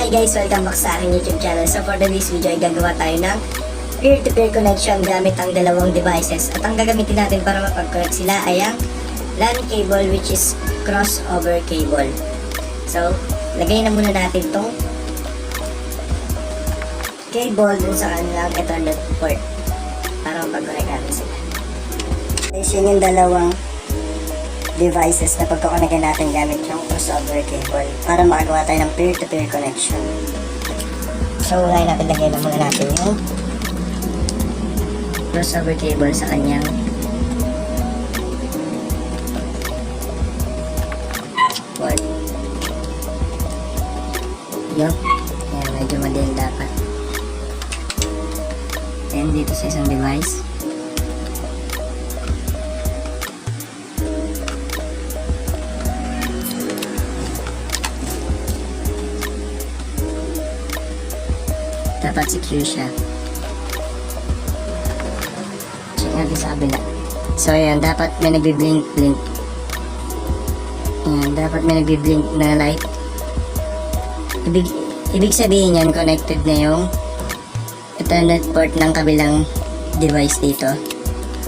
Hi guys! Welcome back sa aking YouTube channel. So for today's video ay gagawa tayo ng peer-to-peer connection gamit ang dalawang devices. At ang gagamitin natin para mapag-connect sila ay ang LAN cable, which is crossover cable. So, lagay na muna natin tong cable dun sa kanilang Ethernet port para mapag-connect natin sila. Guys, yun yung dalawang devices na pagkakonectin natin gamit yung crossover cable para makagawa tayo ng peer-to-peer connection. So, unahin natin, lagay na muna natin yung crossover cable sa kanyang port. Yup. Ayan, medyo madiin dapat. Then, dito sa isang device. Dapat secure siya. Check natin sa kabila. So ayan, dapat may nagbi-blink. Ayan, dapat may nagbi-blink na light. Ibig sabihin yan, connected na yung Ethernet port ng kabilang device dito.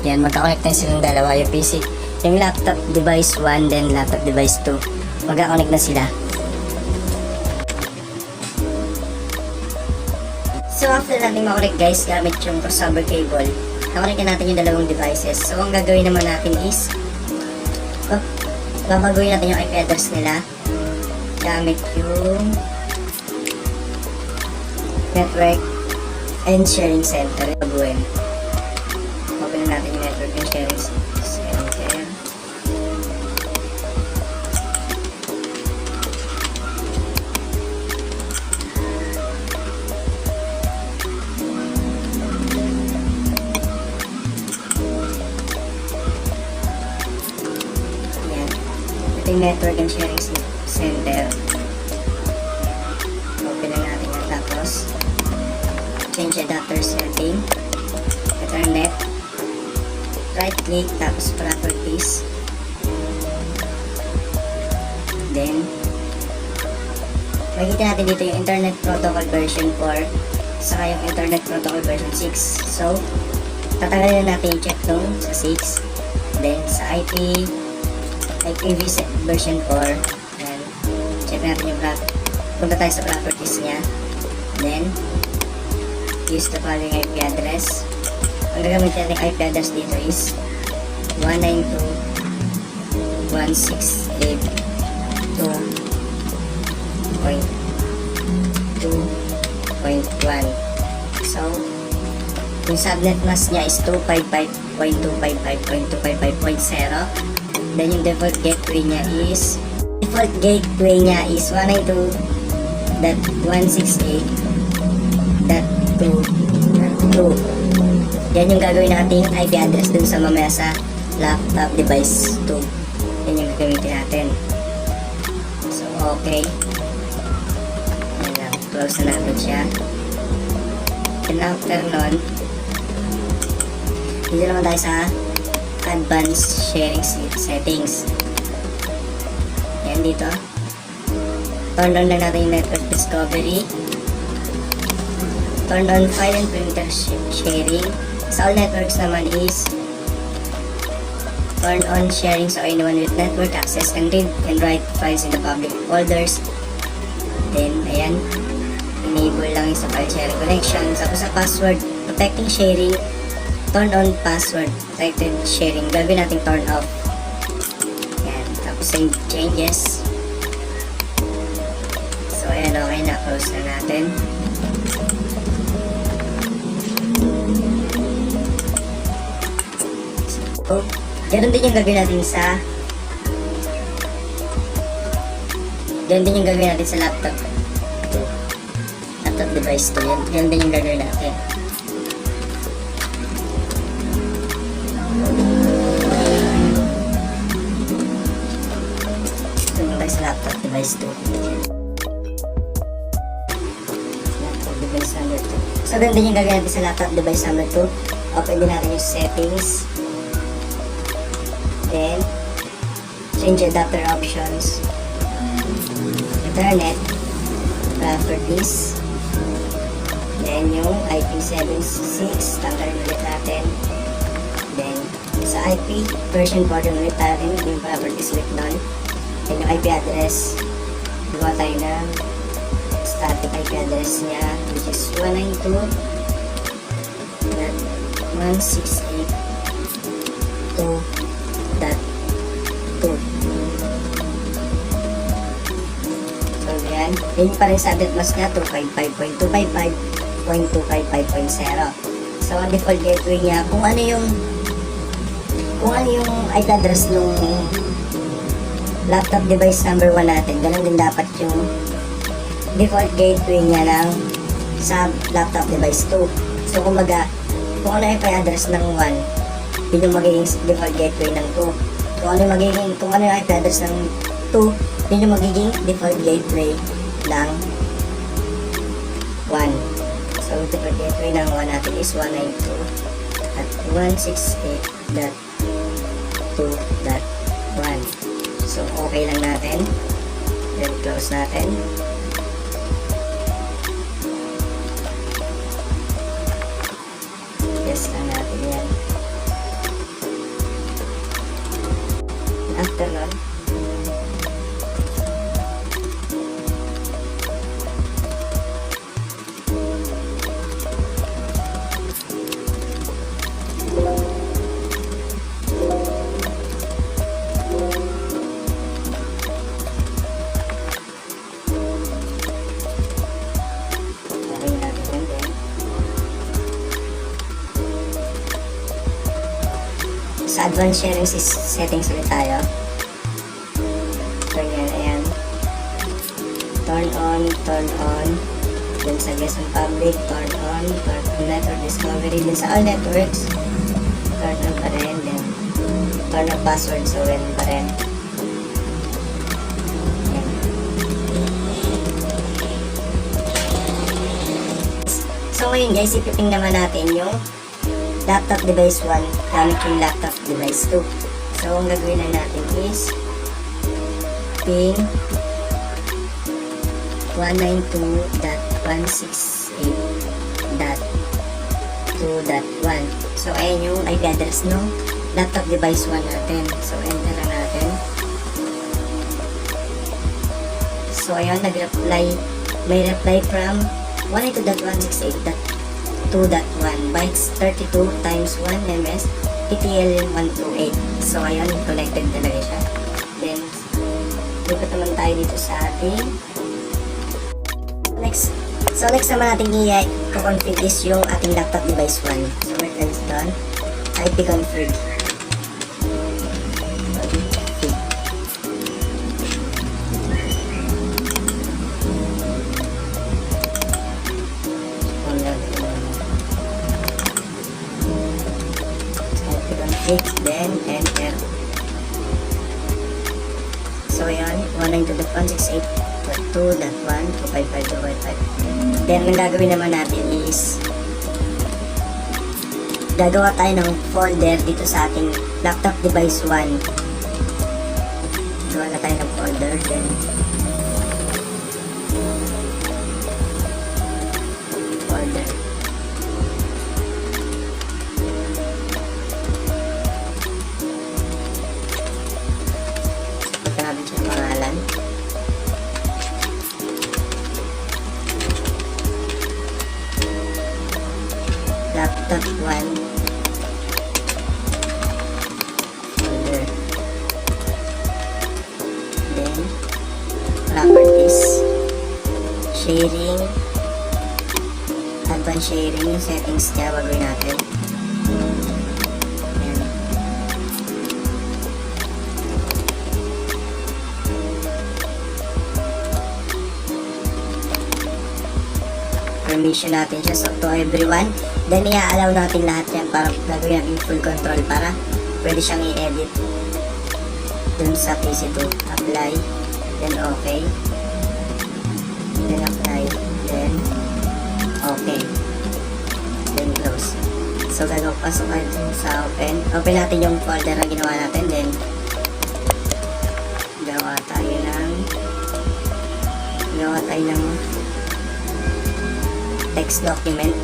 Ayan, magka-connect na silang dalawa. Yung PC, yung laptop device 1, then laptop device 2. Magka-connect na sila. So after natin makorek guys, gamit yung crossover cable, nakorekan natin yung dalawang devices. So ang gagawin naman natin is babaguhin natin yung IP address nila gamit yung network and sharing center. Baguhin. Open na natin yung network and sharing center. Yung network and sharing center. Open na natin yan. Tapos change adapter setting, Ethernet, right click, tapos properties, then makikita natin dito yung internet protocol version 4 saka yung internet protocol version 6. So tatanggalin na natin yung check dong sa 6, then sa IP version 4, then check natin yung punta tayo sa properties nya, then use the following IP address. Ang gagamit natin IP address dito is 192.168.2.1. So yung subnet mask nya is 255.255.255.0. Then yung default gateway niya is 192.168.2.2. Yan yung gagawin nating IP address dun sa mamaya sa laptop device 2. Yan yung gagamitin natin. So okay. Yan lang. Close na natin siya. And after nun, dito naman tayo sa advanced sharing settings. Yan dito. Turn on lang natin yung network discovery. Turn on file and printer sharing. Sa all networks naman is turn on sharing so anyone with network access can read and write files in the public folders. Then, ayan. Enable lang yung sa file sharing connection. Tapos sa password protecting sharing, turn on password protected sharing. Gagawin natin turn off. Yan. Tapos save changes. So ayan, okay na. Close na natin. So, ganun din yung gagawin natin sa laptop. Laptop device to. Ganun din yung gagawin natin. Sa laptop device 2. Laptop device number 2. So, ganun din yung gagawin natin sa laptop device number 2. Open din natin yung settings. Then, change adapter options. Ethernet. after this. Then yung IP76, tanggalin ulit natin. Then sa IP, version 4 ulit natin yung properties ulit nun. Then yung IP address, gawa tayo ng static IP address niya, which is 192.168.2.2. So yan, yun pa rin sa address mask niya, 255.255.255.0. So ang default gateway niya, kung ano yung IP address nung laptop device number 1 natin, ganun din dapat yung default gateway niya lang sa laptop device 2. So kumbaga, kung ano yung IP address ng 1, yun yung magiging default gateway ng 2. Kung ano yung IP address ng 2, yun yung magiging default gateway ng 1. So default gateway ng 1 natin is 192.168.2.1. So okay lang natin. Then close natin. Yes lang natin yan. After nun, sa advanced sharing settings ulit tayo. So yan, ayan. Turn on. Then sa guest and public, turn on network discovery. Then sa all networks, turn on pa rin. Then turn on password, so yan pa rin. Ayan. So ngayon guys, ipiting naman natin yung laptop device 1 gamit yung laptop device 2. So ang gagawin na natin is ping 192.168.2.1. So ayan yung IP address ng laptop device 1 natin. So enter na natin. So ayan, may reply from 192.168.2.1 bytes 32 times 1 ms TTL 128. So ayun, connected talaga siya. Then lipat naman tayo dito sa ating next. So next naman natin i-config is yung ating laptop device 1. So when that's done, IP config. Then enter. So yan, 192.168.2.1.255.255. Then ang gagawin naman natin is gagawa tayo ng folder dito sa ating laptop device 1. Gawa na tayo ng folder. Then folder. Laptop 1 folder. Then properties, sharing, advanced sharing, yung settings niya gagawin natin. Ayan. Permission natin siya so to everyone. Then i-allow natin lahat yan para gagawin natin full control para pwede siyang i-edit dun sa PC2. Apply, then okay, then apply, then okay, then close. So gagawin pasok natin sa open natin yung folder na ginawa natin. Then gawa tayo ng text document.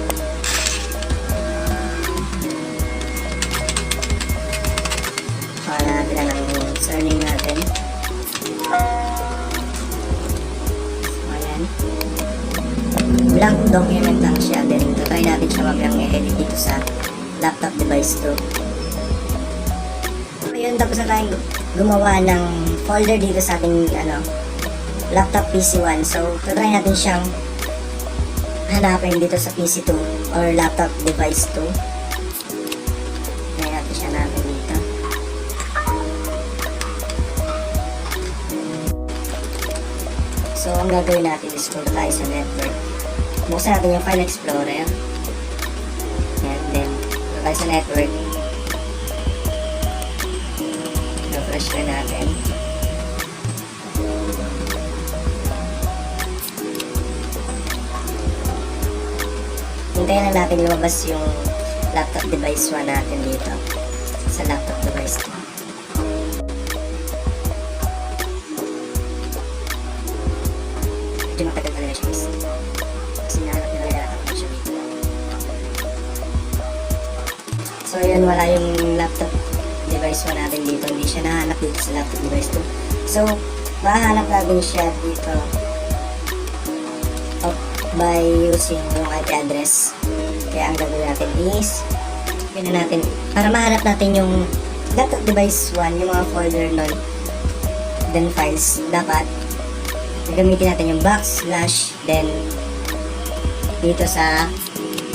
Para natin lang yung surname natin. So, ayan. Blank document lang siya. Then, try natin siya mamayang i-edit dito sa laptop device 2. So, yun. Tapos na tayong gumawa ng folder dito sa ating laptop PC1. So, try natin siyang hanapin dito sa PC2 or laptop device 2. Try natin siya hanapin dito. So, ang gagawin natin is punta tayo sa network. Buksan natin yung File Explorer. And then, punta tayo sa network. Refresh na natin. Hintayin lang natin lumabas yung laptop device 1 natin dito sa laptop device 2. Medyo matagal talaga siya guys. Kasi nahanap nyo naglalakad siya dito. So yun, wala yung laptop device 1 natin dito. Hindi siya nahanap dito sa laptop device 2. So, mahanap natin siya dito by using yung IP address. Kaya ang gagawin natin is natin, para mahanap natin yung laptop device 1, yung mga folder nun, then files, dapat gamitin natin yung backslash, then dito sa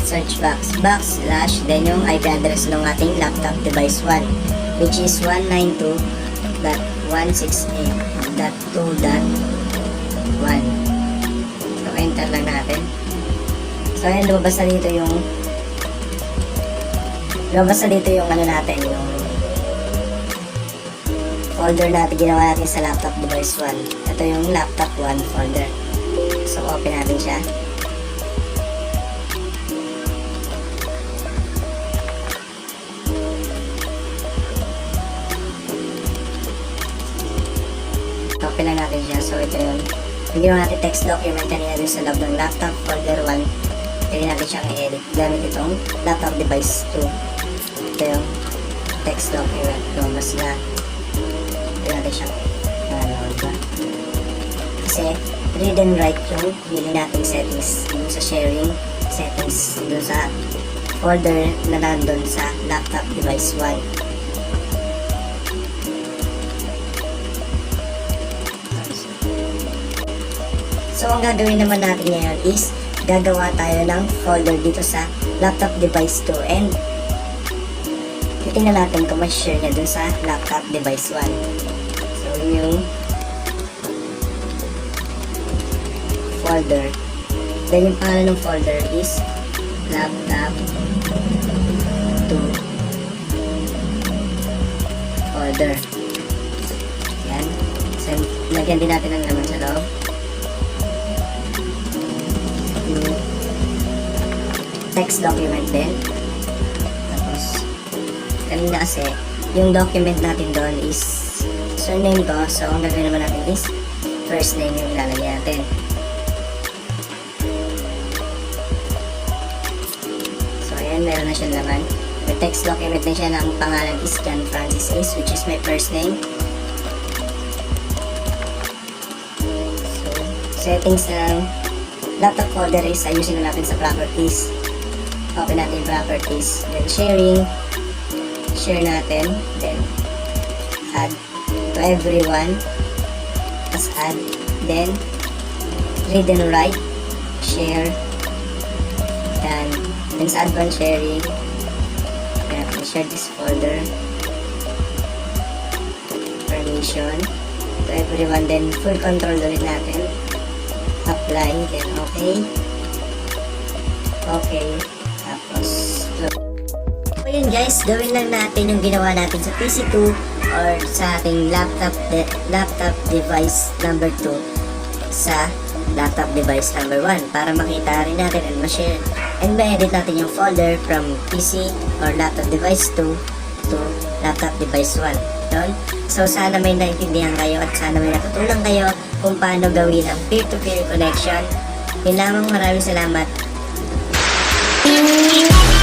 search box, backslash, then yung IP address ng ating laptop device 1, which is 192.168.2.1. So, enter lang natin. So, ayan, lumabas na dito yung natin, yung folder natin, ginawa natin sa laptop device 1. Ito yung laptop 1 folder. So, open natin siya. Open na natin siya. So, ito yung ginawa natin text document kanina dun sa loob ng laptop folder 1. Pwede natin siyang i-edit gamit itong laptop device 2. Ito yung text document. Lumabas na. Pwede natin siyang ba? Kasi read and write yung pili nating settings dun sa sharing settings dun sa folder na nandun sa laptop device 1. So, ang gagawin naman natin ngayon is gagawa tayo ng folder dito sa laptop device 2 and titingnan natin kung ma-share niya dun sa laptop device 1. So, yung folder. Then, yung pangalan ng folder is laptop 2 folder. Yan. So, lagyan din natin ng laman sa loob. Text document din. Tapos, kanina kasi, yung document natin doon is surname ko. So, ang gagawin naman natin is first name yung ilalagay natin. So, ayan, meron na siyang laman. May text document din siya ng pangalan is John Francis Ace, which is my first name. So, settings ng laptop folder is ayusin na natin sa properties. Open natin yung properties. Then sharing. Share natin. Then add to everyone. Tapos add. Then read and write. Share. Then sa advanced sharing. Share this folder. Permission. To everyone. Then full control ulit natin. Apply. Then okay. Okay. Tapos, so yun guys, gawin lang natin yung ginawa natin sa PC2 or sa ating laptop device number 2 sa laptop device number 1 para makita rin natin and ma-share and ma-edit natin yung folder from PC or laptop device 2 to laptop device 1. Yun. So sana may naintindihan kayo at sana may natutunan kayo kung paano gawin ang peer-to-peer connection. Yun lamang, maraming salamat. Bye.